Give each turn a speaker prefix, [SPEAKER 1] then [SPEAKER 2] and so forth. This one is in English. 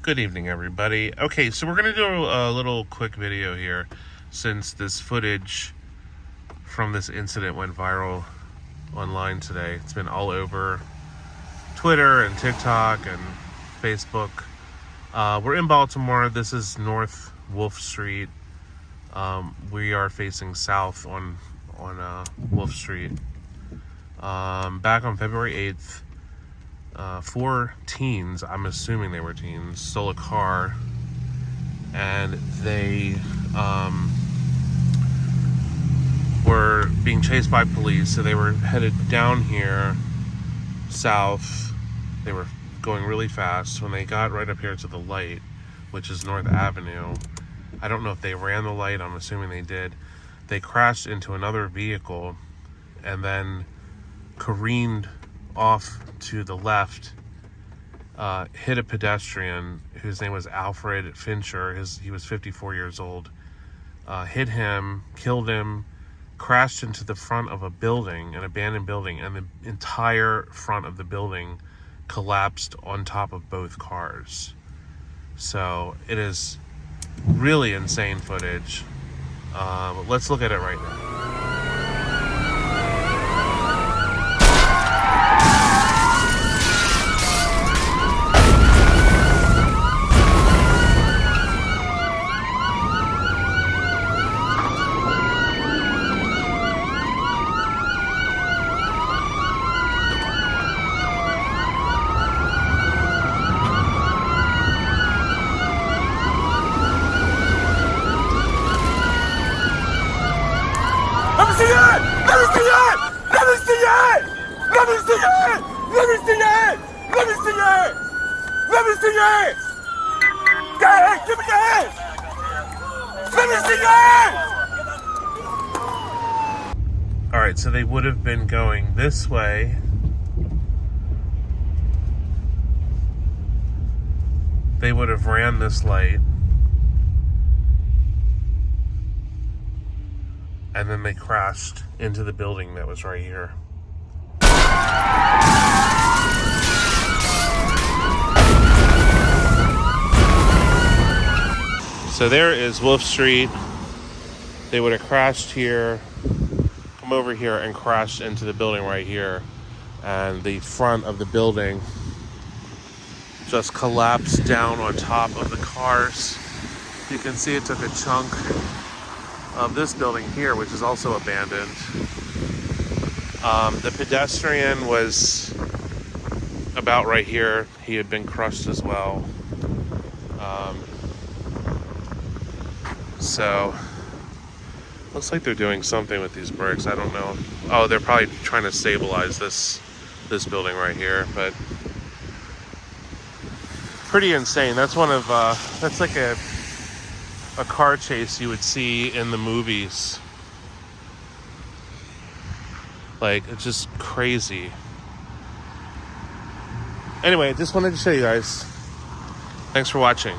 [SPEAKER 1] Good evening, everybody. Okay, so we're going to do a little quick video here since this footage from this incident went viral online today. It's been all over Twitter and TikTok and Facebook. We're in Baltimore. This is North Wolf Street. We are facing south on Wolf Street. Back on February 8th, 4 teens, I'm assuming they were teens, stole a car, and they were being chased by police. So they were headed down here south. They were going really fast. When they got right up here to the light, which is North Avenue, I don't know if they ran the light, I'm assuming they did. They crashed into another vehicle and then careened off to the left, hit a pedestrian whose name was Alfred Fincher. He was 54 years old. Hit him, killed him, crashed into the front of a building, an abandoned building, and the entire front of the building collapsed on top of both cars. So it is really insane footage. Let's look at it right now.
[SPEAKER 2] Let me see your hands! Go ahead, give me your hands! Let me see your hands!
[SPEAKER 1] Alright, so they would have been going this way. They would have ran this light. And then they crashed into the building that was right here. So there is Wolf Street. They would have crashed here, come over here and crashed into the building right here. And the front of the building just collapsed down on top of the cars. You can see it took a chunk of this building here, which is also abandoned. The pedestrian was about right here. He had been crushed as well. So looks like they're doing something with these bricks. I don't know. Oh, they're probably trying to stabilize this building right here, but pretty insane. That's one of that's like a car chase you would see in the movies. Like, it's just crazy. Anyway, just wanted to show you guys. Thanks for watching.